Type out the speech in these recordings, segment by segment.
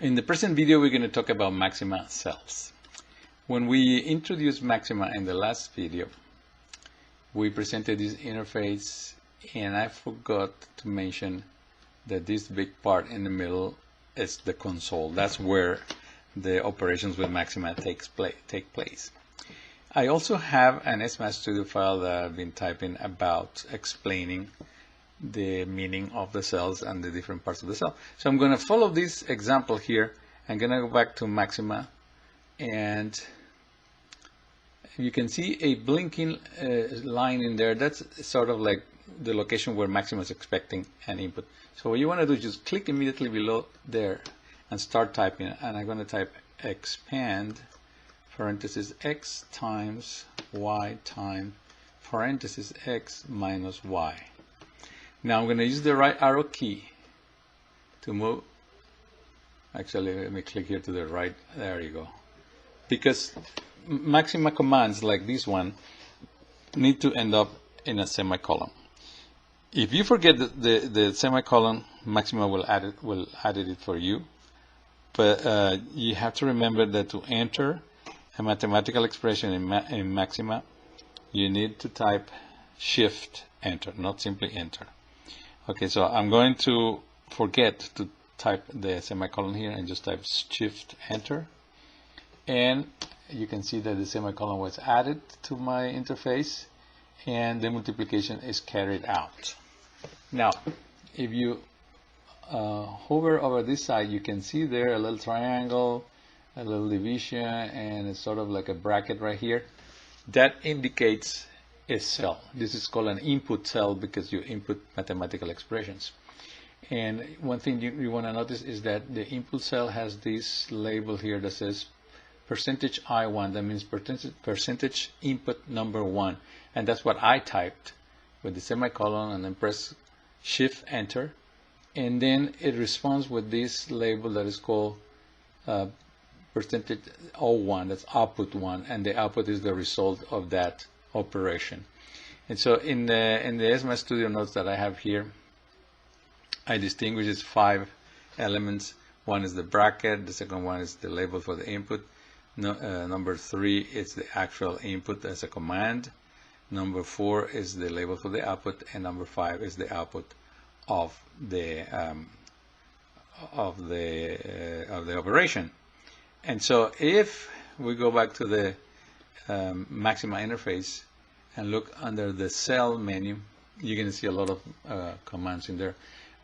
In the present video, we're going to talk about maxima cells. When we introduced maxima in the last video, we presented this interface, and I forgot to mention that this big part in the middle is the console. That's where the operations with maxima take place. I also have an SMAS Studio file that I've been typing about explaining the meaning of the cells and the different parts of the cell. So I'm going to follow this example here. I'm going to go back to maxima, and you can see a blinking line in there. That's sort of like the location where maxima is expecting an input. So what you want to do is just click immediately below there and start typing. And I'm going to type expand parenthesis x times y times parenthesis x minus y. Now I'm going to use the right arrow key to move. Actually, let me click here to the right. There you go. Because maxima commands like this one need to end up in a semicolon. If you forget the semicolon, maxima will add it for you. But you have to remember that to enter a mathematical expression in maxima, you need to type shift enter, not simply enter. Okay, so I'm going to forget to type the semicolon here and just type shift enter. And you can see that the semicolon was added to my interface and the multiplication is carried out. Now, if you hover over this side, you can see there a little triangle, a little division, and it's sort of like a bracket right here. That indicates a cell. This is called an input cell because you input mathematical expressions. And one thing you want to notice is that the input cell has this label here that says percentage I1. That means percentage input number 1. And that's what I typed with the semicolon and then press shift enter. And then it responds with this label that is called percentage O1. That's output 1. And the output is the result of that operation. And so in the SMAS Studio notes that I have here, I distinguish its 5 elements. One is the bracket, the second one is the label for the input. Number 3 is the actual input as a command. Number 4 is the label for the output, and number 5 is the output of the operation. And so if we go back to the maxima interface and look under the cell menu, you're going to see a lot of commands in there.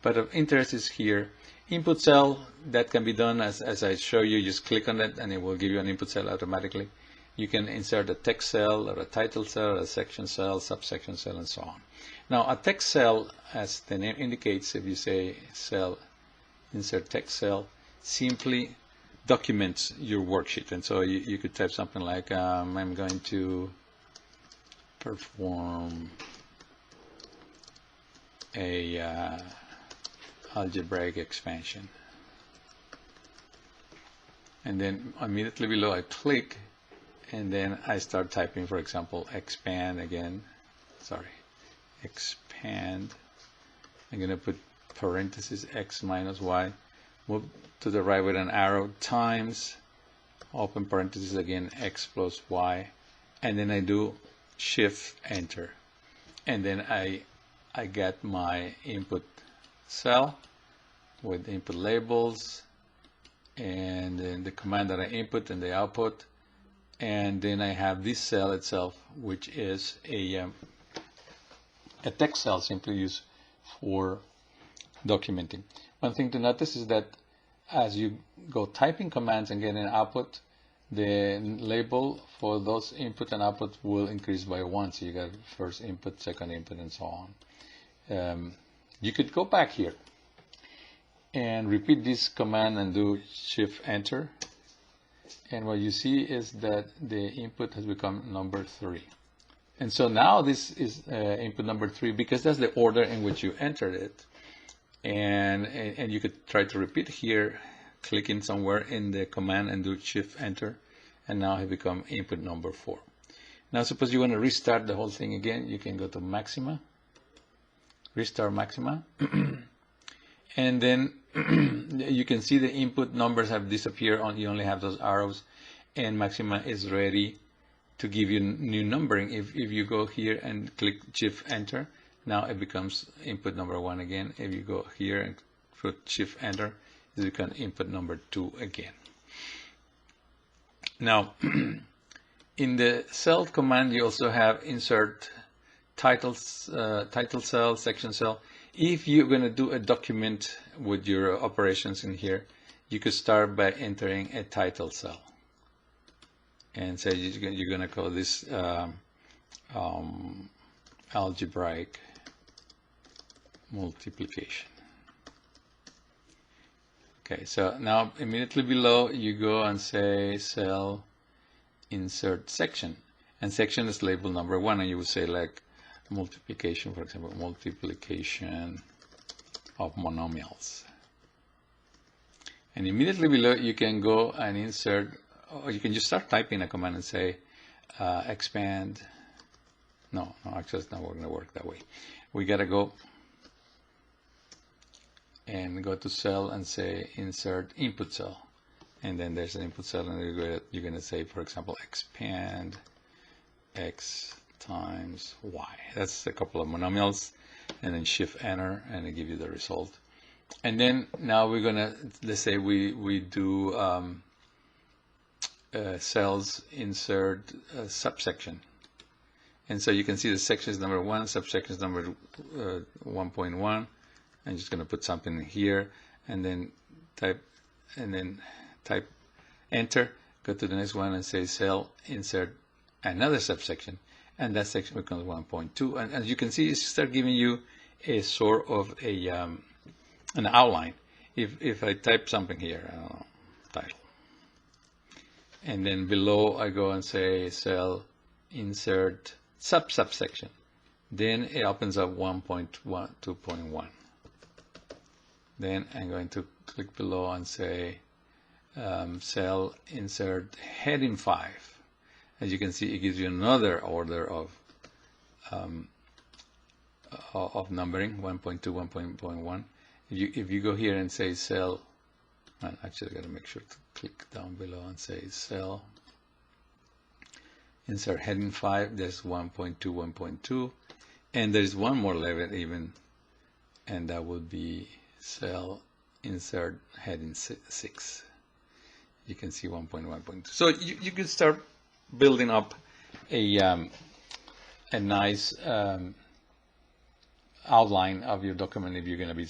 But of interest is here, input cell. That can be done as I show you. Just click on it and it will give you an input cell automatically. You can insert a text cell or a title cell, a section cell, subsection cell, and so on. Now a text cell, as the name indicates, if you say cell, insert text cell, simply documents your worksheet. And so you could type something like I'm going to perform a algebraic expansion, and then immediately below I click and then I start typing, for example, expand. I'm going to put parenthesis x minus y, move to the right with an arrow, times, open parenthesis again, x plus y, and then I do shift enter, and then I get my input cell with input labels and then the command that I input and the output, and then I have this cell itself, which is a text cell simply used for documenting. One thing to notice is that as you go typing commands and get an output, the label for those input and output will increase by 1. So you got first input, second input, and so on. You could go back here and repeat this command and do shift enter, and what you see is that the input has become number 3. And so now this is input number 3 because that's the order in which you entered it. And you could try to repeat here, clicking somewhere in the command and do shift enter, and now it become input number 4. Now suppose you want to restart the whole thing again. You can go to maxima, restart maxima, And then you can see the input numbers have disappeared. You only have those arrows, and Maxima is ready to give you new numbering. If you go here and click Shift Enter, now it becomes input number 1 again. If you go here and put Shift Enter, it becomes input number 2 again. Now, in the cell command, you also have insert titles, title cell, section cell. If you're going to do a document with your operations in here, you could start by entering a title cell and say you're going to call this Algebraic Multiplication. Okay, so now immediately below you go and say cell insert section, and section is label number 1, and you would say like multiplication, for example, multiplication of monomials. And immediately below you can go and insert, or you can just start typing a command and say expand. No, actually it's not going to work that way. We gotta go and go to cell and say insert input cell, and then there's an input cell, and you're going to say, for example, expand x times y. That's a couple of monomials, and then Shift Enter, and it gives you the result. And then now we're gonna, let's say we do cells insert subsection, and so you can see the section is number 1, subsection is number 1.1. I'm just going to put something here, and then type enter, go to the next one and say cell insert another subsection, and that section becomes 1.2. And as you can see, it starts giving you a sort of a an outline. If I type something here, I don't know, title, and then below I go and say cell insert subsection, then it opens up 1.1, 2.1. Then I'm going to click below and say cell insert heading 5. As you can see, it gives you another order of numbering, 1.2, 1.1. If you go here and say cell, and actually I got to make sure to click down below and say cell insert heading 5. There's 1.2, 1.2, and there's one more level even, and that would be cell insert heading 6. You can see 1.1.2. So you can start building up a nice outline of your document if you're going to be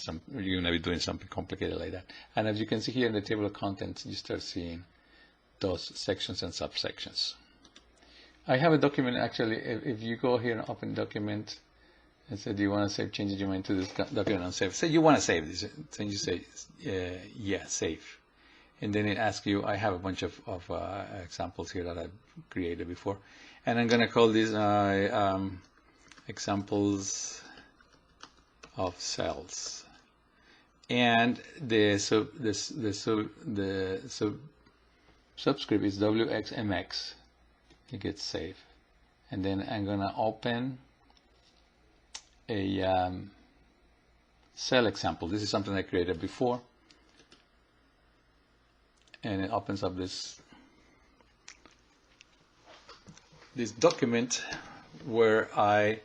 doing something complicated like that. And as you can see here in the table of contents, you start seeing those sections and subsections. I have a document actually. If you go here and open document and say, do you want to save changes you made to this document and save? Say you want to save this, then you say, yeah, save. And then it asks you, I have a bunch of examples here that I've created before. And I'm going to call these examples of cells. And the subscript is wxMX. It gets saved. And then I'm going to open a cell example. This is something I created before, and it opens up this document where I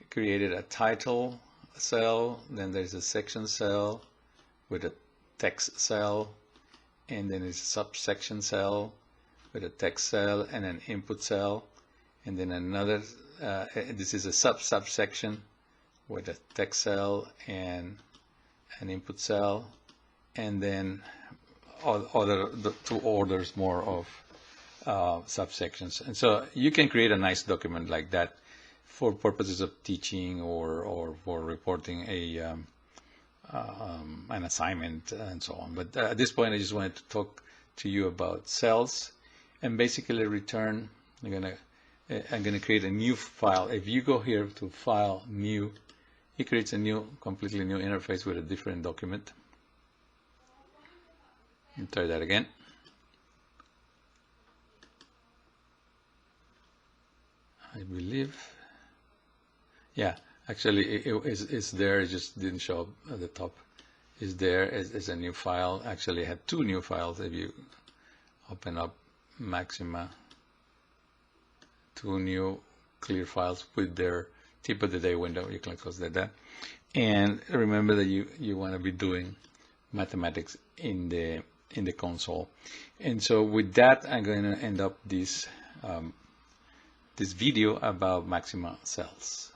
created a title cell, then there's a section cell with a text cell, and then it's a subsection cell with a text cell and an input cell, and then another this is a subsection with a text cell and an input cell, and then the 2 orders more of subsections. And so you can create a nice document like that for purposes of teaching or for reporting an assignment and so on. But at this point, I just wanted to talk to you about cells and basically return. I'm gonna create a new file. If you go here to File, New, it creates a completely new interface with a different document. And try that again. I believe, yeah, actually it's there, it just didn't show up at the top. is there as a new file. Actually, I had two new files. If you open up Maxima, two new clear files with their tip of the day window. You can close that. And remember that you want to be doing mathematics in the console. And so with that, I'm going to end up this this video about Maxima cells.